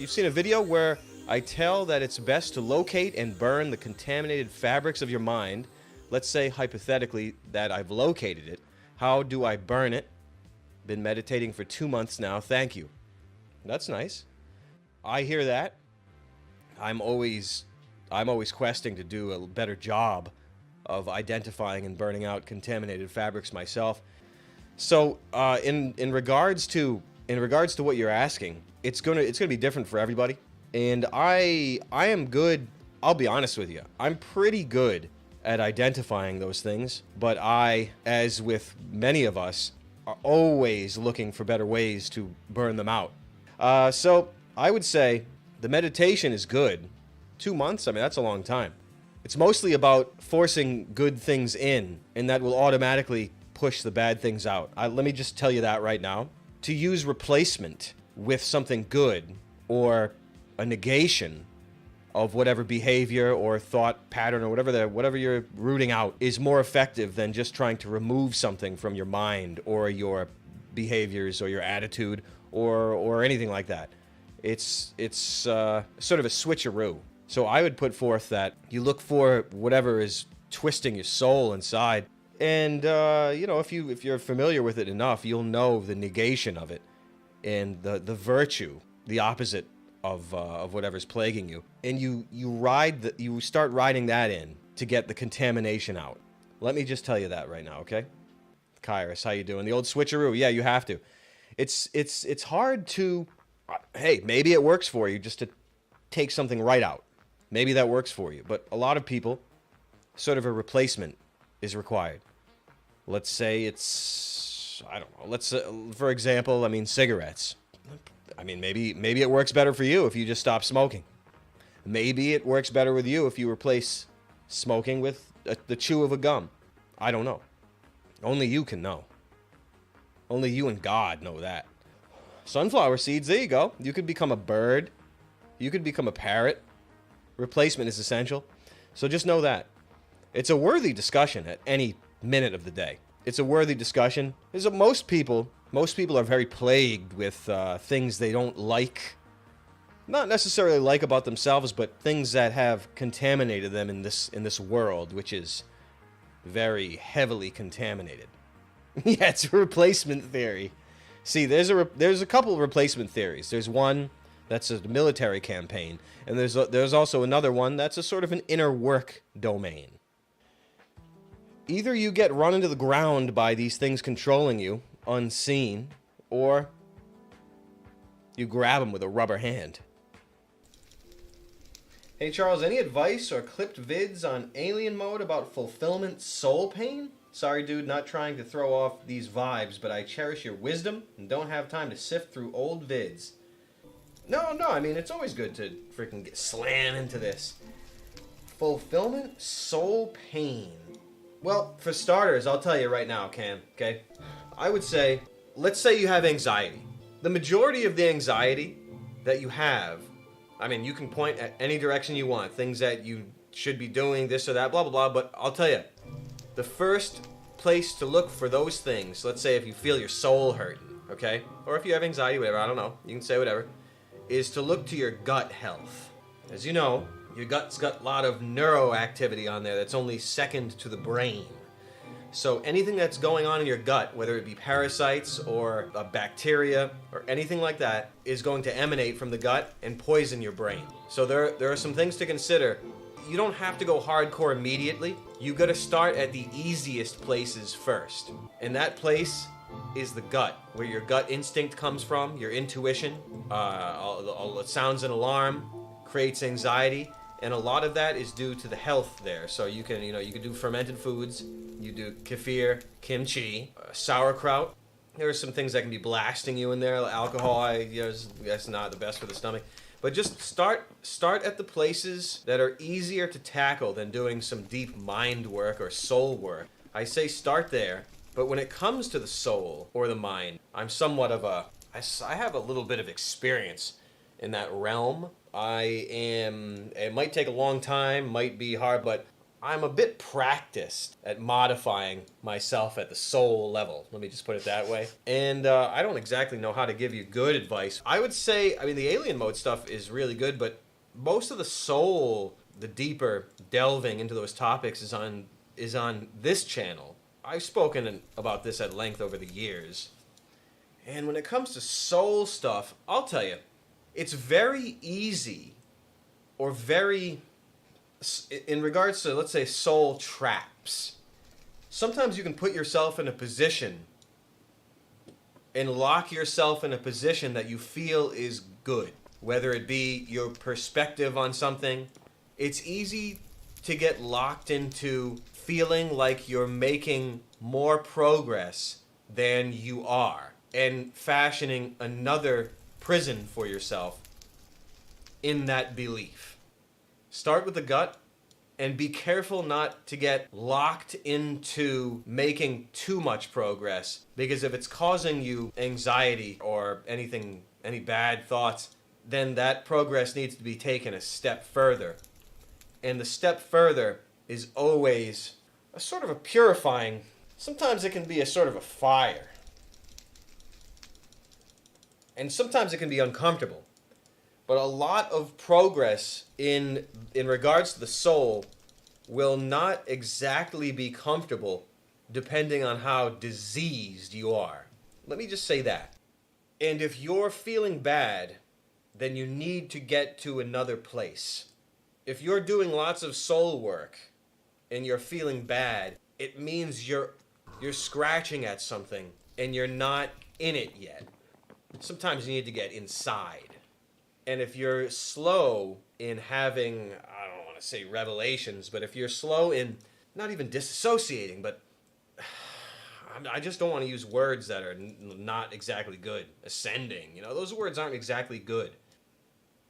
you've seen a video where I tell that it's best to locate and burn the contaminated fabrics of your mind. Let's say hypothetically that I've located it. How do I burn it? Been meditating for 2 months now. Thank you. That's nice. I hear that. I'm always questing to do a better job of identifying and burning out contaminated fabrics myself. So, in regards to what you're asking, it's gonna be different for everybody. And I am good. I'll be honest with you. I'm pretty good at identifying those things, but I, as with many of us, are always looking for better ways to burn them out. So I would say the meditation is good. 2 months, I mean, that's a long time. It's mostly about forcing good things in, and that will automatically push the bad things out. Let me just tell you that right now. To use replacement with something good or a negation of whatever behavior or thought pattern or whatever you're rooting out is more effective than just trying to remove something from your mind or your behaviors or your attitude or anything like that. It's sort of a switcheroo. So I would put forth that you look for whatever is twisting your soul inside, and if you're familiar with it enough, you'll know the negation of it and the virtue, the opposite of whatever's plaguing you, and you start riding that in to get the contamination out. Let me just tell you that right now, okay? Kairos, how you doing? The old switcheroo. Yeah, you have to. It's hard to. Hey, maybe it works for you just to take something right out. Maybe that works for you, but a lot of people, sort of a replacement is required. Let's say it's, I don't know. Let's, for example, I mean, cigarettes. I mean, maybe it works better for you if you just stop smoking. Maybe it works better with you if you replace smoking with the chew of a gum. I don't know. Only you can know. Only you and God know that. Sunflower seeds, there you go. You could become a bird. You could become a parrot. Replacement is essential. So just know that. It's a worthy discussion at any minute of the day. It's a worthy discussion. Most people are very plagued with things they don't like. Not necessarily like about themselves, but things that have contaminated them in this world, which is very heavily contaminated. Yeah, it's a replacement theory. See, there's a couple of replacement theories. There's one that's a military campaign, and there's also another one that's a sort of an inner work domain. Either you get run into the ground by these things controlling you, unseen, or you grab them with a rubber hand. Hey Charles, any advice or clipped vids on alien mode about fulfillment soul pain? Sorry dude, not trying to throw off these vibes, but I cherish your wisdom and don't have time to sift through old vids. No, I mean, it's always good to freaking slam into this. Fulfillment soul pain. Well, for starters, I'll tell you right now, Cam, okay? I would say, let's say you have anxiety. The majority of the anxiety that you have, I mean, you can point at any direction you want, things that you should be doing, this or that, blah, blah, blah, but I'll tell you, the first place to look for those things, let's say if you feel your soul hurting, okay? Or if you have anxiety, whatever, I don't know, you can say whatever, is to look to your gut health. As you know, your gut's got a lot of neuroactivity on there that's only second to the brain. So anything that's going on in your gut, whether it be parasites or a bacteria or anything like that, is going to emanate from the gut and poison your brain. So there are some things to consider. You don't have to go hardcore immediately. You gotta start at the easiest places first. And that place is the gut, where your gut instinct comes from, your intuition. It sounds an alarm, creates anxiety, and a lot of that is due to the health there. So you can do fermented foods, you do kefir, kimchi, sauerkraut. There are some things that can be blasting you in there. Alcohol, that's not the best for the stomach. But just start at the places that are easier to tackle than doing some deep mind work or soul work. I say start there, but when it comes to the soul or the mind, I'm somewhat of I have a little bit of experience in that realm. It might take a long time, might be hard, but I'm a bit practiced at modifying myself at the soul level. Let me just put it that way. And I don't exactly know how to give you good advice. I would say, I mean, the alien mode stuff is really good, but most of the soul, the deeper delving into those topics is on this channel. I've spoken about this at length over the years. And when it comes to soul stuff, I'll tell you, it's very easy or very, in regards to, let's say, soul traps. Sometimes you can put yourself in a position and lock yourself in a position that you feel is good. Whether it be your perspective on something, it's easy to get locked into feeling like you're making more progress than you are and fashioning another prison for yourself in that belief. Start with the gut and be careful not to get locked into making too much progress, because if it's causing you anxiety or anything, any bad thoughts, then that progress needs to be taken a step further. And the step further is always a sort of a purifying, sometimes it can be a sort of a fire. And sometimes it can be uncomfortable. But a lot of progress in regards to the soul will not exactly be comfortable depending on how diseased you are. Let me just say that. And if you're feeling bad, then you need to get to another place. If you're doing lots of soul work and you're feeling bad, it means you're scratching at something and you're not in it yet. Sometimes you need to get inside. And if you're slow in having, I don't want to say revelations, but if you're slow in not even disassociating, but I just don't want to use words that are not exactly good. Ascending, those words aren't exactly good.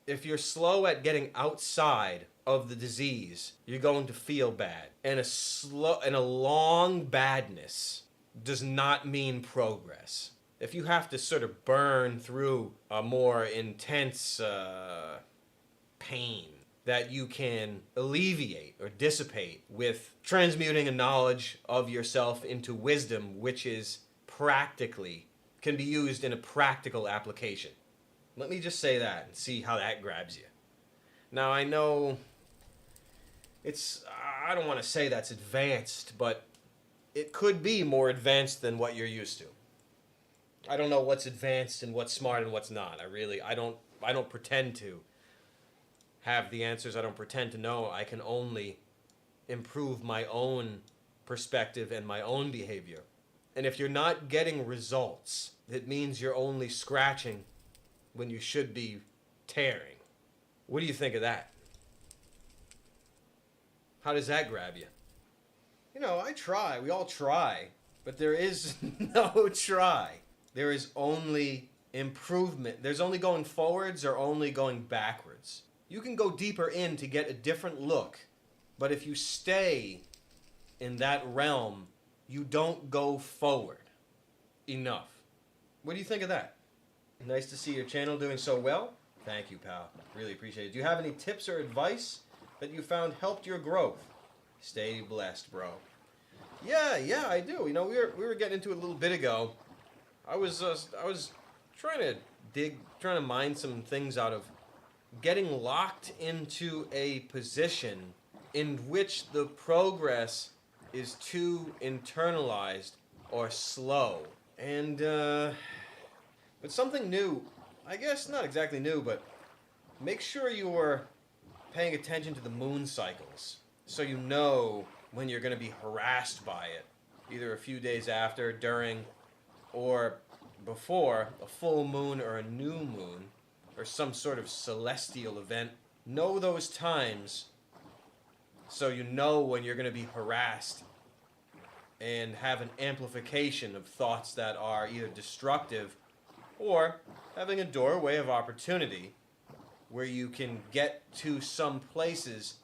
If you're slow at getting outside of the disease, you're going to feel bad. And a long badness does not mean progress. If you have to sort of burn through a more intense pain that you can alleviate or dissipate with transmuting a knowledge of yourself into wisdom, which is can be used in a practical application. Let me just say that and see how that grabs you. Now, I know I don't want to say that's advanced, but it could be more advanced than what you're used to. I don't know what's advanced and what's smart and what's not. I don't pretend to have the answers. I don't pretend to know. I can only improve my own perspective and my own behavior. And if you're not getting results, it means you're only scratching when you should be tearing. What do you think of that? How does that grab you? I try. We all try. But there is no try. There is only improvement. There's only going forwards or only going backwards. You can go deeper in to get a different look. But if you stay in that realm, you don't go forward enough. What do you think of that? Nice to see your channel doing so well. Thank you, pal. Really appreciate it. Do you have any tips or advice that you found helped your growth? Stay blessed, bro. Yeah, I do. We were getting into it a little bit ago. I was trying to mine some things out of getting locked into a position in which the progress is too internalized or slow. And, but something new, I guess not exactly new, but make sure you're paying attention to the moon cycles so you know when you're going to be harassed by it, either a few days after, during, or before a full moon or a new moon or some sort of celestial event. Know those times so you know when you're going to be harassed and have an amplification of thoughts that are either destructive or having a doorway of opportunity where you can get to some places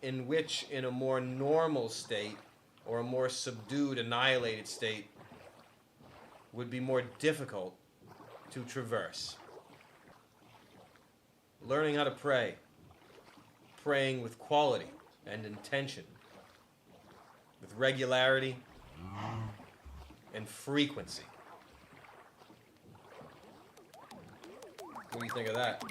in which, in a more normal state or a more subdued, annihilated state, would be more difficult to traverse. Learning how to pray, praying with quality and intention, with regularity and frequency. What do you think of that?